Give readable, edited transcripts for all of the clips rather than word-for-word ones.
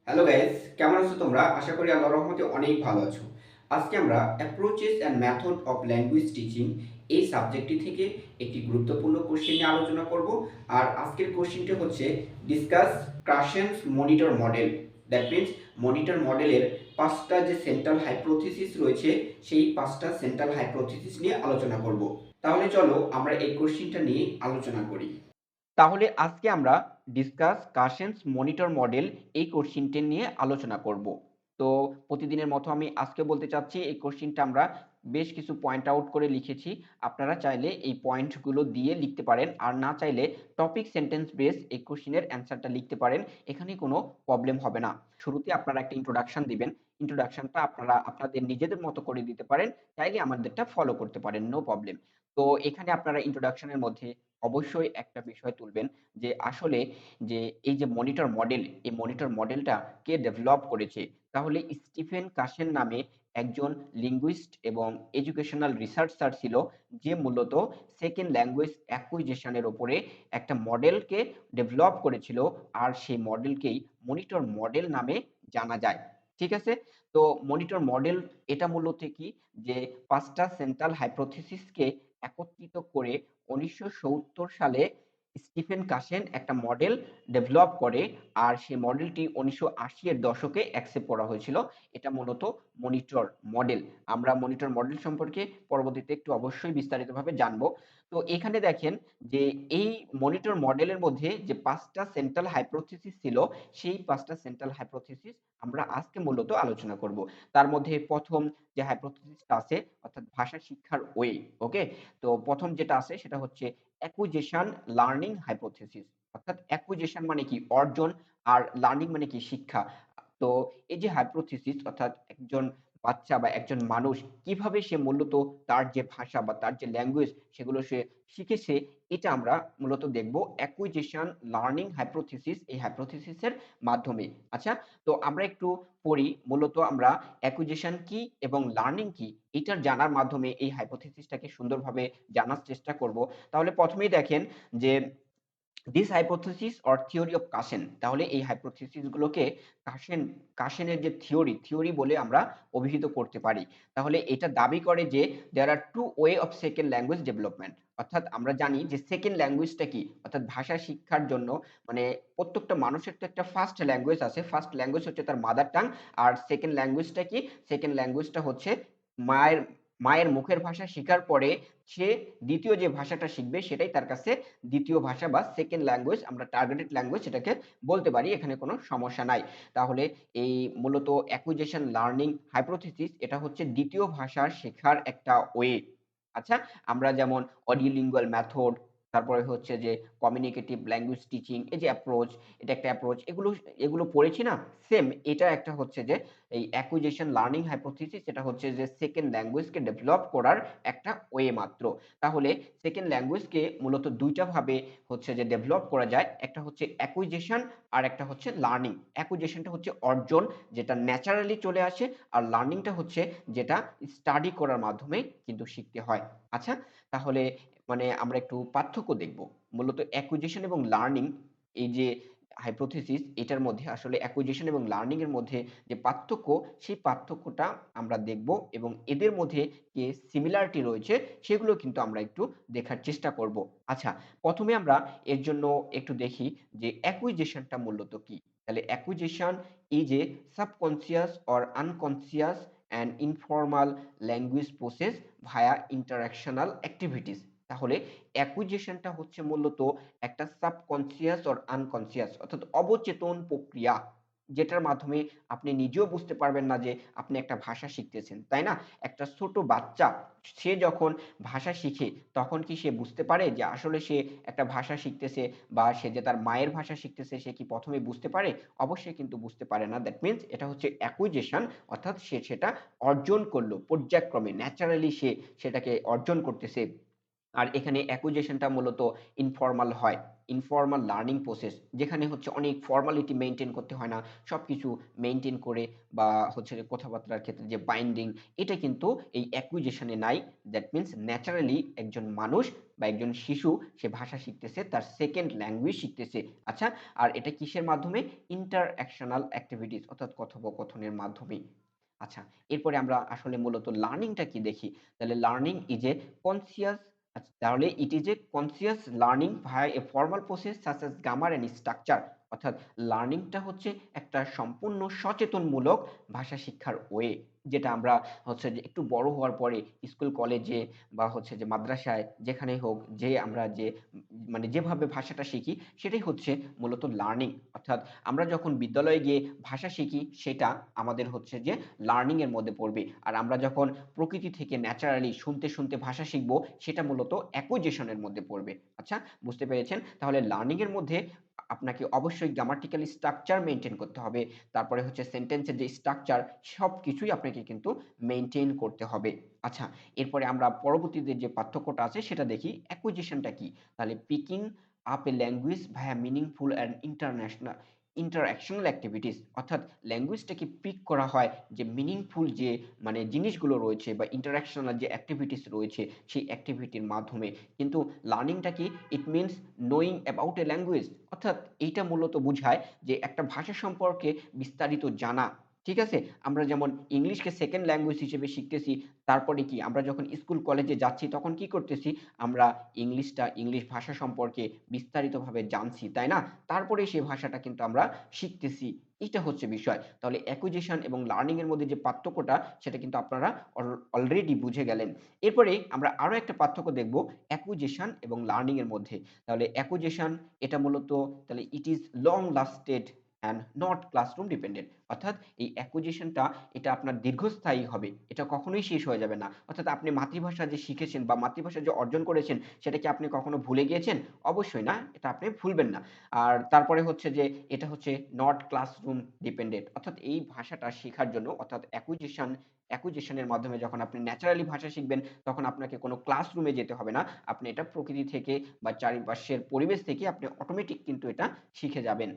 Hello guys, কেমন আছো তোমরা? আশা করি আল্লাহর রহমতে অনেক ভালো আছো। আজকে আমরা approaches and method of language teaching এই সাবজেক্টটি থেকে একটি গুরুত্বপূর্ণ কোশ্চেন নিয়ে আলোচনা করব। আর আজকের কোশ্চেনটি হচ্ছে discuss Krashen's monitor model. That means monitor মডেলের পাঁচটা যে সেন্ট্রাল হাইপোথিসিস রয়েছে সেই পাঁচটা সেন্ট্রাল হাইপোথিসিস নিয়ে আলোচনা করব। তাহলে চলো আমরা এই কোশ্চেনটা নিয়ে আলোচনা করি। তাহলে আজকে আমরা ডিসকাস কাশেন্স মনিটর মডেল এই কোশ্চিনটি নিয়ে আলোচনা করব। তো প্রতিদিনের মতো আমি আজকে বলতে চাচ্ছি এই কোশ্চিনটা আমরা বেশ কিছু পয়েন্ট আউট করে লিখেছি। আপনারা চাইলে এই পয়েন্টগুলো দিয়ে লিখতে পারেন, আর না চাইলে টপিক সেন্টেন্স বেস এই কোশ্চিনের অ্যান্সারটা লিখতে পারেন। এখানে কোনো প্রবলেম হবে না। শুরুতে আপনারা একটা ইন্ট্রোডাকশন দিবেন। ইন্ট্রোডাকশনটা আপনারা আপনাদের নিজেদের মতো করে দিতে পারেন, চাইলে আমাদেরটা ফলো করতে পারেন, নো প্রবলেম। তো এখানে আপনারা ইন্ট্রোডাকশনের মধ্যে অবশ্যই একটা বিষয় তুলবেন যে আসলে যে এই যে মনিটর মডেল, এই মনিটর মডেলটা কে ডেভেলপ করেছে। তাহলে স্টিফেন কাশেন নামে একজন লিঙ্গুইস্ট এবং এডুকেশনাল রিসার্চার ছিল, যে মূলত সেকেন্ড ল্যাঙ্গুয়েজ অ্যাকুইজিশনের উপরে একটা মডেলকে ডেভেলপ করেছিল, আর সেই মডেলকেই মনিটর মডেল নামে জানা যায়। ঠিক আছে? তো মনিটর মডেল এটা মূলত কি, যে পাঁচটা সেন্ট্রাল হাইপোথিসিসকে একত্রিত করে 1970 সালে স্টিফেন কাশেন একটা মডেল ডেভেলপ করে, আর সেই মডেলটি 1980 এর দশকে অ্যাকসেপ্ট করা হয়েছিল। এটা মূলত মনিটর মডেল। আমরা মনিটর মডেল সম্পর্কে পরবর্তীতে একটু অবশ্যই বিস্তারিতভাবে জানবো। তো এখানে দেখেন যে এই মনিটর মডেলের মধ্যে যে পাঁচটা সেন্ট্রাল হাইপোথিসিস ছিল, সেই পাঁচটা সেন্ট্রাল হাইপোথিসিস আমরা আজকে মূলত আলোচনা করব। তার মধ্যে প্রথম যে হাইপোথিসিসটা আছে, অর্থাৎ ভাষা শিক্ষার ওয়ে। ওকে, তো প্রথম যেটা আছে সেটা হচ্ছে অ্যাকুইজিশন লার্নিং হাইপোথিসিস। অর্থাৎ অ্যাকুইজিশন মানে কি, অর্জন, আর লার্নিং মানে কি, শিক্ষা। তো এই যে হাইপোথিসিস, অর্থাৎ একজন বাচ্চা বা একজন মানুষ কিভাবে সে মূলত তার যে ভাষা বা তার যে ল্যাঙ্গুয়েজ সেগুলো সে শিখেছে, এটা আমরা মূলত দেখব অ্যাকুইজিশন লার্নিং হাইপোথিসিস, এই হাইপোথিসিসের মাধ্যমে। আচ্ছা, তো আমরা একটু পড়ি। মূলত আমরা অ্যাকুইজিশন কি এবং লার্নিং কি এটার জানার মাধ্যমে এই হাইপোথিসিসটাকে সুন্দরভাবে জানার চেষ্টা করব। তাহলে প্রথমেই দেখেন যে this hypothesis or theory of Krashen, তাহলে এই হাইপোথিসিস গুলোকে কাশেনের যে থিওরি বলে আমরা অভিহিত করতে পারি। তাহলে এটা দাবি করে যে there are two way of second language development. অর্থাৎ আমরা জানি যে সেকেন্ড ল্যাঙ্গুয়েজটা কি, অর্থাৎ ভাষা শিক্ষার জন্য মানে প্রত্যেকটা মানুষের তো একটা ফার্স্ট ল্যাঙ্গুয়েজ আছে। ফার্স্ট ল্যাঙ্গুয়েজ হচ্ছে তার মাদার টাং। আর সেকেন্ড ল্যাঙ্গুয়েজটা কি, সেকেন্ড ল্যাঙ্গুয়েজটা হচ্ছে মায়ের মায়ের মুখের ভাষা শেখার পরে সে দ্বিতীয় যে ভাষাটা শিখবে সেটাই তার কাছে দ্বিতীয় ভাষা বা সেকেন্ড ল্যাঙ্গুয়েজ, আমরা টার্গেটেড ল্যাঙ্গুয়েজ এটাকে বলতে পারি। এখানে কোনো সমস্যা নাই। তাহলে এই মূলত অ্যাকুইজিশন লার্নিং হাইপোথিসিস এটা হচ্ছে দ্বিতীয় ভাষা শেখার একটা ওয়ে। আচ্ছা, আমরা যেমন অডিওলিঙ্গুয়াল মেথড, তারপরে হচ্ছে যে কমিউনিকেটিভ ল্যাঙ্গুয়েজ টিচিং, এই যে অ্যাপ্রোচ, এটা একটা অ্যাপ্রোচ, এগুলো এগুলো পড়েছি না, সেম এটা একটা হচ্ছে যে এই অ্যাকুইজিশন লার্নিং হাইপোথিসিস, এটা হচ্ছে যে সেকেন্ড ল্যাঙ্গুয়েজকে ডেভেলপ করার একটা ওয়ে মাত্র। তাহলে সেকেন্ড ল্যাঙ্গুয়েজকে মূলত দুইটা ভাবে হচ্ছে যে ডেভেলপ করা যায়। একটা হচ্ছে অ্যাকুইজিশন, আর একটা হচ্ছে লার্নিং। অ্যাকুইজিশনটা হচ্ছে অর্জন, যেটা ন্যাচারালি চলে আসে, আর লার্নিংটা হচ্ছে যেটা স্টাডি করার মাধ্যমে কিন্তু শিখতে হয়। আচ্ছা, তাহলে মানে আমরা একটু পার্থক্য দেখব। মূলত অ্যাকুইজিশন এবং লার্নিং, এই যে হাইপোথিসিস, এটার মধ্যে আসলে অ্যাকুইজিশন এবং লার্নিং এর মধ্যে যে পার্থক্য, সেই পার্থক্যটা আমরা দেখব, এবং এদের মধ্যে যে সিমিলারিটি রয়েছে সেগুলো কিন্তু আমরা একটু দেখার চেষ্টা করব। আচ্ছা, প্রথমে আমরা এর জন্য একটু দেখি যে অ্যাকুইজিশনটা মূলত কি। তাহলে acquisition is a subconscious or unconscious and informal language process via interactional activities. তাহলে অ্যাকুইজিশনটা হচ্ছে মূলত একটা সাবকনসিয়াস অর আনকনসিয়াস, অর্থাৎ অবচেতন প্রক্রিয়া, যেটার মাধ্যমে আপনি নিজেও বুঝতে পারবেন না যে আপনি একটা ভাষা শিখতেছেন, তাই না? একটা ছোট বাচ্চা সে যখন ভাষা শিখে তখন কি সে বুঝতে পারে যে আসলে সে একটা ভাষা শিখতেছে, বা সে যে তার মায়ের ভাষা শিখতেছে সে কি প্রথমে বুঝতে পারে? অবশ্যই কিন্তু বুঝতে পারে না। দ্যাট মিন্স এটা হচ্ছে অ্যাকুইজিশন, অর্থাৎ সে সেটা অর্জন করলো পর্যায়ক্রমে, ন্যাচারালি সে সেটাকে অর্জন করতেছে। আর এখানে অ্যাকুইজিশনটা মূলত ইনফর্মাল হয়। ইনফর্মাল লার্নিং প্রসেস, যেখানে হচ্ছে অনেক ফর্মালিটি মেইনটেইন করতে হয় না। সবকিছু মেইনটেইন করে বা হচ্ছে যে কথাবার্তার ক্ষেত্রে যে বাইন্ডিং, এটা কিন্তু এই অ্যাকুইজিশন এ নাই। দ্যাট মিনস ন্যাচারালি একজন মানুষ বা একজন শিশু সে ভাষা শিখতেছে, তার সেকেন্ড ল্যাঙ্গুয়েজ শিখতেছে। আচ্ছা, আর এটা কিসের মাধ্যমে? ইন্টারঅ্যাকশনাল অ্যাক্টিভিটিস অর্থাৎ কথোপকথনের মাধ্যমে। আচ্ছা, এরপরে আমরা আসলে মূলত লার্নিংটা কি দেখি। তাহলে লার্নিং ইজ এ কনসিয়াস, আচ্ছা তাহলে it is a conscious learning via a formal process such as grammar and structure. অর্থাৎ লার্নিংটা হচ্ছে একটা সম্পূর্ণ সচেতনমূলক ভাষা শিক্ষার ওয়ে, যেটা আমরা হচ্ছে যে একটু বড় হওয়ার পরে স্কুল কলেজে বা হচ্ছে যে মাদ্রাসায় যেখানেই হোক, যে আমরা যে মানে যেভাবে ভাষাটা শিখি সেটাই হচ্ছে মূলত লার্নিং। অর্থাৎ আমরা যখন বিদ্যালয়ে গিয়ে ভাষা শিখি সেটা আমাদের হচ্ছে যে লার্নিং এর মধ্যে পড়বে। আর আমরা যখন প্রকৃতি থেকে ন্যাচারালি শুনতে শুনতে ভাষা শিখব সেটা মূলত অ্যাকুইজিশন এর মধ্যে পড়বে। আচ্ছা, বুঝতে পেরেছেন? তাহলে লার্নিং এর মধ্যে আপনাকে অবশ্যই গ্রামাটিক্যাল স্ট্রাকচার মেইনটেইন করতে হবে। তারপরে হচ্ছে সেন্টেন্সের যে স্ট্রাকচার সবকিছুই আপনাকে কিন্তু মেইনটেইন করতে হবে। আচ্ছা, এরপরে আমরা পরবর্তীতে যে পার্থক্যটা আছে সেটা দেখি। অ্যাকুইজিশনটা কি? তাহলে picking up a language via meaningful and interactional activities. অর্থাৎ ল্যাঙ্গুয়েজটাকে পিক করা হয় যে মিনিংফুল যে মানে জিনিসগুলো রয়েছে বা ইন্টারঅ্যাকশনাল যে অ্যাক্টিভিটিস রয়েছে সেই অ্যাক্টিভিটির মাধ্যমে। কিন্তু লার্নিংটা কি? It means knowing about a language. অর্থাৎ এইটা মূলত বুঝায় যে একটা ভাষা সম্পর্কে বিস্তারিত জানা। ঠিক আছে? আমরা যেমন ইংলিশকে সেকেন্ড ল্যাঙ্গুয়েজ হিসেবে শিখতেছি, তারপরে কি আমরা যখন স্কুল কলেজে যাচ্ছি তখন কি করতেছি? আমরা ইংলিশ ভাষা সম্পর্কে বিস্তারিতভাবে জানছি, তাই না? তারপরে সেই ভাষাটা কিন্তু আমরা শিখতেছি। এটা হচ্ছে বিষয়। তাহলে অ্যাকুইজিশন এবং লার্নিং এর মধ্যে যে পার্থক্যটা সেটা কিন্তু আপনারা অলরেডি বুঝে গেলেন। এরপরে আমরা আরো একটা পার্থক্য দেখব অ্যাকুইজিশন এবং লার্নিং এর মধ্যে। তাহলে অ্যাকুইজিশন এটা মূলত তাহলে it is long lasted and not classroom dependent. অর্থাৎ এই অ্যাকুইজিশনটা এটা আপনার দীর্ঘস্থায়ী হবে। এটা কখনোই শেষ হয়ে যাবে না। অর্থাৎ আপনি মাতৃভাষা যে শিখেছেন বা মাতৃভাষা যে অর্জন করেছেন সেটা কি আপনি কখনো ভুলে গিয়েছেন? অবশ্যই না। এটা আপনি ভুলবেন না। আর তারপরে হচ্ছে যে এটা হচ্ছে নট ক্লাসরুম ডিপেন্ডেন্ট। অর্থাৎ এই ভাষাটা শেখার জন্য অর্থাৎ অ্যাকুইজিশন এর মাধ্যমে যখন আপনি ন্যাচারালি ভাষা শিখবেন তখন আপনাকে কোনো ক্লাসরুমে যেতে হবে না। আপনি এটা প্রকৃতি থেকে বা চারিপাশের পরিবেশ থেকে আপনি অটোমেটিক কিন্তু এটা শিখে যাবেন।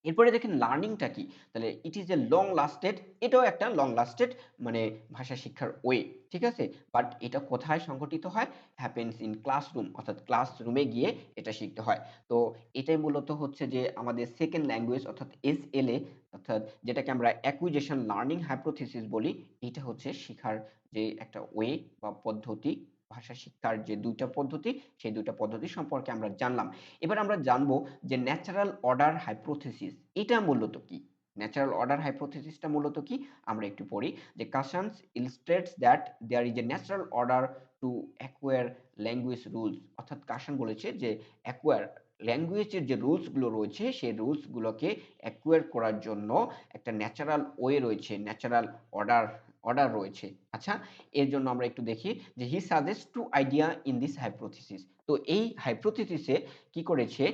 এরপরে দেখেন লার্নিংটা কি? তাহলে it is a long lasted, এটাও একটা লং লাস্টেড মানে ভাষা শিক্ষার ওয়ে। ঠিক আছে? বাট এটা কোথায় সংঘটিত হয়? হ্যাপেন্স ইন ক্লাসরুম, অর্থাৎ ক্লাসরুমে গিয়ে এটা শিখতে হয়। তো এটাই মূলত হচ্ছে যে আমাদের সেকেন্ড ল্যাঙ্গুয়েজ অর্থাৎ এসএলএ, অর্থাৎ যেটাকে আমরা অ্যাকুইজিশন লার্নিং হাইপোথিসিস বলি। এইটা হচ্ছে শিখার যে একটা ওয়ে বা পদ্ধতি, ভাষা শিক্ষার যে ২ টা পদ্ধতি, সেই ২ টা পদ্ধতি সম্পর্কে আমরা জানলাম। এবার আমরা জানবো যে ন্যাচারাল অর্ডার হাইপোথিসিস এটা মূলত কি? ন্যাচারাল অর্ডার হাইপোথিসিসটা মূলত কি? আমরা একটু পড়ি যে Krashen illustrates that there is a natural order to acquire language rules। অর্থাৎ Krashen বলেছে যে acquire ল্যাঙ্গুয়েজের যে রুলস গুলো রয়েছে সেই রুলস গুলোকে acquire করার জন্য একটা ন্যাচারাল ওয়ে রয়েছে, ন্যাচারাল অর্ডার অর্ডার রয়েছে। আচ্ছা, এর জন্য আমরা একটু দেখি যে he suggest two idea in this hypothesis. তো এই হাইপোথিসিসে কি করেছে?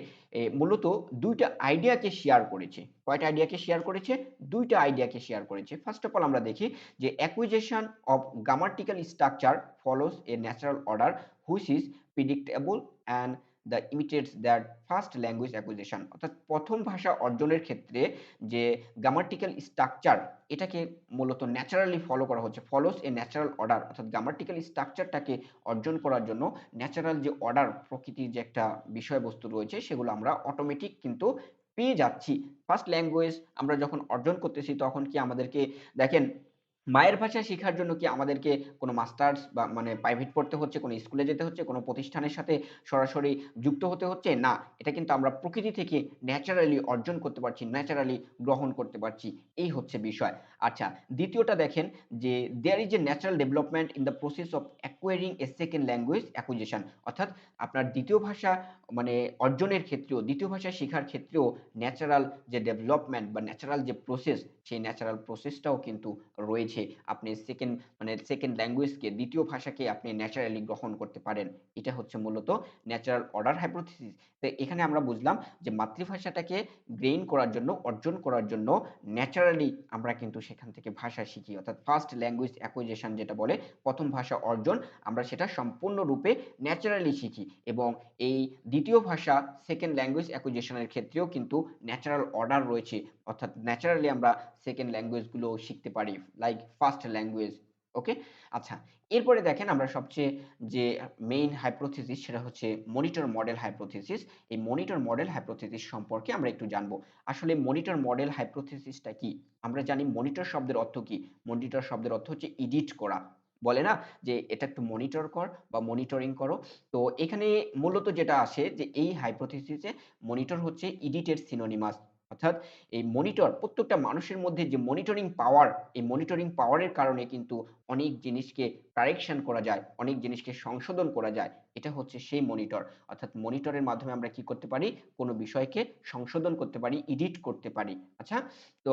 মূলত ২ টা আইডিয়াকে শেয়ার করেছে। কয়টা আইডিয়াকে শেয়ার করেছে? ২ টা আইডিয়াকে শেয়ার করেছে। ফার্স্ট অফ অল আমরা দেখি যে acquisition of grammatical structure follows a natural order which is predictable and the imitates that first language acquisition. অর্থাৎ প্রথম ভাষা অর্জনের ক্ষেত্রে যে গ্রামাটিক্যাল স্ট্রাকচার এটাকে মূলত ন্যাচারালি ফলো করা হচ্ছে। ফলোস এ ন্যাচারাল অর্ডার, অর্থাৎ গ্রামাটিক্যাল স্ট্রাকচারটাকে অর্জন করার জন্য ন্যাচারাল যে অর্ডার, প্রকৃতির যে একটা বিষয়বস্তু রয়েছে সেগুলো আমরা অটোমেটিক কিন্তু পেয়ে যাচ্ছি। ফার্স্ট ল্যাঙ্গুয়েজ আমরা যখন অর্জন করতেছি তখন কি আমাদেরকে দেখেন মায়ের ভাষা শেখার জন্য কি আমাদেরকে কোনো মাস্টার্স বা মানে প্রাইভেট পড়তে হচ্ছে, কোনো স্কুলে যেতে হচ্ছে, কোনো প্রতিষ্ঠানের সাথে সরাসরি যুক্ত হতে হচ্ছে? না। এটা কিন্তু আমরা প্রকৃতি থেকে ন্যাচারালি অর্জন করতে পারছি, ন্যাচারালি গ্রহণ করতে পারছি। এই হচ্ছে বিষয়। আচ্ছা, দ্বিতীয়টা দেখেন যে there is a natural development in the process of acquiring a second language acquisition. অর্থাৎ আপনার দ্বিতীয় ভাষা মানে অর্জনের ক্ষেত্রেও, দ্বিতীয় ভাষা শেখার ক্ষেত্রেও ন্যাচারাল যে ডেভেলপমেন্ট বা ন্যাচারাল যে প্রসেস, সেই ন্যাচারাল প্রসেসটাও কিন্তু রয়েছে। বুঝে আপনি সেকেন্ড ল্যাঙ্গুয়েজকে, দ্বিতীয় ভাষাকে আপনি ন্যাচারালি গ্রহণ করতে পারেন। এটা হচ্ছে মূলত ন্যাচারাল অর্ডার হাইপোথিসিস। তো এখানে আমরা বুঝলাম যে মাতৃভাষাটাকে গেইন করার জন্য, অর্জন করার জন্য ন্যাচারালি আমরা কিন্তু সেখান থেকে ভাষা শিখি, অর্থাৎ ফার্স্ট ল্যাঙ্গুয়েজ অ্যাকুইজিশন যেটা বলে, প্রথম ভাষা অর্জন, আমরা সেটা সম্পূর্ণরূপে ন্যাচারালি শিখি। এবং এই দ্বিতীয় ভাষা সেকেন্ড ল্যাঙ্গুয়েজ অ্যাকুইজিশনের ক্ষেত্রেও কিন্তু ন্যাচারাল অর্ডার রয়েছে, অর্থাৎ ন্যাচারালি আমরা সেকেন্ড ল্যাঙ্গুয়েজগুলো শিখতে পারি লাইক ফার্স্ট ল্যাঙ্গুয়েজ। ওকে, আচ্ছা, এরপরে দেখেন আমরা সবচেয়ে যে মেইন হাইপোথিসিস সেটা হচ্ছে মনিটর মডেল হাইপোথিসিস। এই মনিটর মডেল হাইপোথিসিস সম্পর্কে আমরা একটু জানবো। আসলে মনিটর মডেল হাইপোথিসিসটা কি? আমরা জানি মনিটর শব্দের অর্থ কি? মনিটর শব্দের অর্থ হচ্ছে এডিট করা। বলে না যে এটা একটু মনিটর কর বা মনিটরিং করো। তো এখানে মূলত যেটা আসে যে এই হাইপোথিসিসে মনিটর হচ্ছে এডিটের সিনোনিমাস। অর্থাৎ এই মনিটর, প্রত্যেকটা মানুষের মধ্যে যে মনিটরিং পাওয়ার, এই মনিটরিং পাওয়ারের কারণে কিন্তু অনেক জিনিসকে কারেকশন করা যায়, অনেক জিনিসকে সংশোধন করা যায়। এটা হচ্ছে সেই মনিটর। অর্থাৎ মনিটরের মাধ্যমে আমরা কি করতে পারি? কোনো বিষয়কে সংশোধন করতে পারি, এডিট করতে পারি। আচ্ছা, তো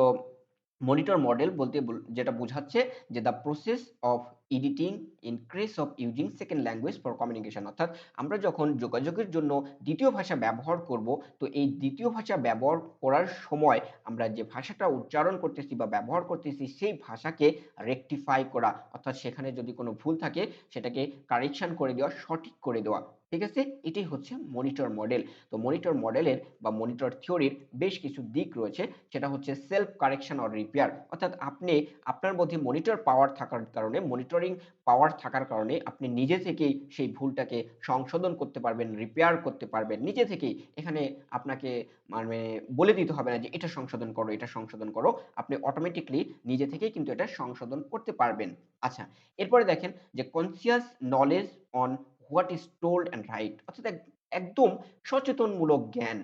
মনিটর মডেল বলতে যেটা বোঝাচ্ছে যে the process of editing in case of using second language for communication. অর্থাৎ আমরা যখন যোগাযোগের জন্য দ্বিতীয় ভাষা ব্যবহার করব, তো এই দ্বিতীয় ভাষা ব্যবহার করার সময় আমরা যে ভাষাটা উচ্চারণ করতেছি বা ব্যবহার করতেছি সেই ভাষাকে রেকটিফাই করা, অর্থাৎ সেখানে যদি কোনো ভুল থাকে সেটাকে কারেকশন করে দেওয়া, সঠিক করে দেওয়া। ঠিক আছে, এটাই হচ্ছে মনিটর মডেল। তো মনিটর মডেলের বা মনিটর থিওরির বেশ কিছু দিক রয়েছে। সেটা হচ্ছে সেলফ কারেকশন অর রিপেয়ার। অর্থাৎ আপনি আপনার মধ্যে মনিটর পাওয়ার থাকার কারণে, মনিটরিং পাওয়ার থাকার কারণে আপনি নিজে থেকেই সেই ভুলটাকে সংশোধন করতে পারবেন, রিপেয়ার করতে পারবেন নিজে থেকেই। এখানে আপনাকে মানে বলে দিতে হবে না যে এটা সংশোধন করো, এটা সংশোধন করো। আপনি অটোমেটিক্যালি নিজে থেকেই কিন্তু এটা সংশোধন করতে পারবেন। আচ্ছা, এরপরে দেখেন যে conscious knowledge on what is told and right. অর্থাৎ একদম সচেতনমূলক জ্ঞান।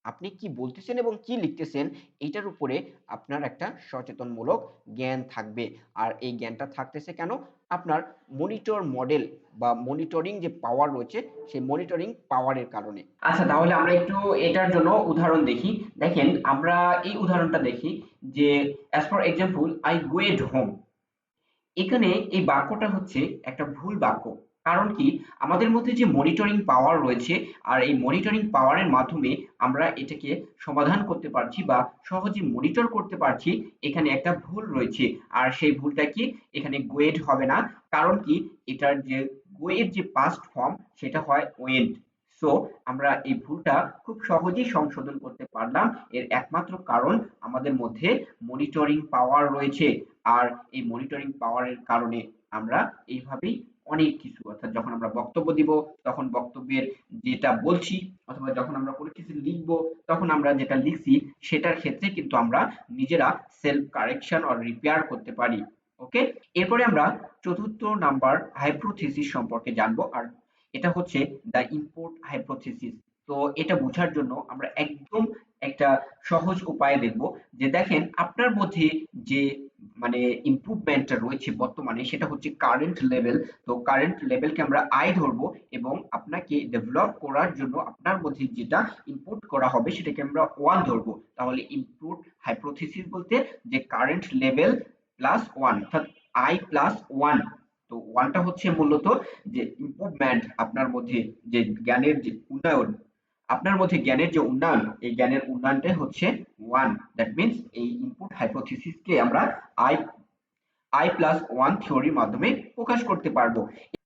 আপনি কি বলতেছেন এবং কি লিখতেছেন এটার উপরে আপনার একটা সচেতনমূলক জ্ঞান থাকবে। আর এই জ্ঞানটা থাকতেছে কেন? আপনার মনিটর মডেল বা মনিটরিং যে পাওয়ার রয়েছে সেই মনিটরিং পাওয়ারের কারণে। আচ্ছা, তাহলে আমরা একটু এটার জন্য উদাহরণ দেখি। দেখেন আমরা এই উদাহরণটা দেখি যে as for example I goed home. এখানে এই বাক্যটা হচ্ছে একটা ভুল বাক্য। কারণ কি? আমাদের মধ্যে যে মনিটরিং পাওয়ার রয়েছে, আর এই মনিটরিং পাওয়ারের মাধ্যমে আমরা এটাকে সমাধান করতে পারছি বা সহজে মনিটর করতে পারছি। এখানে একটা ভুল রয়েছে, আর সেই ভুলটা কি? এখানে গোয়েড হবে না। কারণ কি? এটার যে গোয়েড যে পাস্ট ফর্ম সেটা হয় ওয়েন্ট। সো আমরা এই ভুলটা খুব সহজেই সংশোধন করতে পারলাম। এর একমাত্র কারণ আমাদের মধ্যে মনিটরিং পাওয়ার রয়েছে। আর এই মনিটরিং পাওয়ারের কারণে আমরা এইভাবেই অনেক কিছু, অর্থাৎ যখন আমরা বক্তব্য দিব তখন বক্তব্যের যেটা বলছি, অথবা যখন আমরা কোনো কিছু লিখব তখন আমরা যেটা লিখছি সেটার ক্ষেত্রে কিন্তু আমরা নিজেরা সেলফ কারেকশন অর রিপেয়ার করতে পারি। ওকে, এরপরে আমরা চতুর্থ নাম্বার হাইপোথিসিস সম্পর্কে জানবো। আর এটা হচ্ছে দ্য ইম্পোর্ট হাইপোথিসিস। তো এটা বোঝার জন্য আমরা একদম একটা সহজ উপায়ে দেখব যে দেখেন আপনার মধ্যে যে মানে ইমপ্রুভমেন্টটা রয়েছে বর্তমানে সেটা হচ্ছে কারেন্ট লেভেল। তো কারেন্ট লেভেলকে আমরা আই ধরবো এবং আপনাকে ডেভেলপ করার জন্য আপনার মধ্যে যেটা ইনপুট করা হবে সেটাকে আমরা ওয়ান ধরবো। তাহলে ইনপুট হাইপোথিসিস বলতে যে কারেন্ট লেভেল প্লাস ওয়ান, অর্থাৎ আই প্লাস ওয়ান। তো ওয়ানটা হচ্ছে মূলত যে ইমপ্রুভমেন্ট, আপনার মধ্যে যে জ্ঞানের যে উন্নয়ন, আপনার মধ্যে জ্ঞানের যে উন্নয়ন, এই জ্ঞানের উন্নয়নটাই হচ্ছে ওয়ান। দ্যাট মিনস এই ইনপুট হাইপোথিসিসকে আমরা আই আই প্লাস ওয়ান থিওরির মাধ্যমে প্রকাশ করতে পারবো।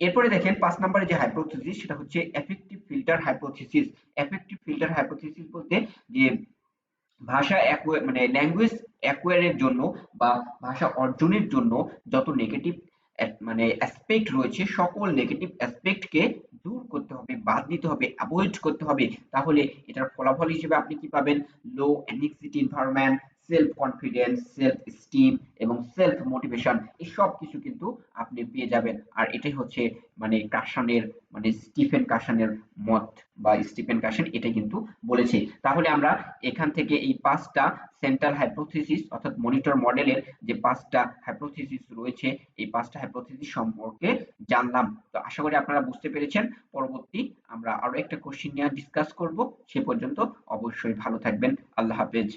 এরপরে দেখেন ৫ নম্বরে যে হাইপোথিসিস সেটা হচ্ছে effective filter hypothesis. Effective filter hypothesis বলতে যে ভাষা মানে ল্যাঙ্গুয়েজ অ্যাকোয়ারের জন্য বা ভাষা অর্জনের জন্য যত নেগেটিভ মানে অ্যাসপেক্ট রয়েছে সকল নেগেটিভ অ্যাসপেক্টকে দূর করতে হবে, বাদ দিতে হবে, অ্যাভয়েড করতে হবে। তাহলে এটার ফলাফল হিসেবে আপনি কি পাবেন? Low anxiety environment, self confidence, self esteem এবং সেলফ মোটিভেশন, এই সব কিছু কিন্তু আপনি পেয়ে যাবেন। আর এটাই হচ্ছে মানে কাশানের, মানে স্টিফেন কাশানের মত বা স্টিফেন কাশান এটা কিন্তু বলেছে। তাহলে আমরা এখান থেকে এই ৫টা সেন্ট্রাল হাইপোথিসিস অর্থাৎ মনিটর মডেলের যে ৫টা হাইপোথিসিস রয়েছে এই ৫টা হাইপোথিসিস সম্পর্কে জানলাম। তো আশা করি আপনারা বুঝতে পেরেছেন। পরবর্তী আমরা আরো একটা কোশ্চেন নিয়ে ডিসকাস করব। সে পর্যন্ত অবশ্যই ভালো থাকবেন। আল্লাহ হাফেজ।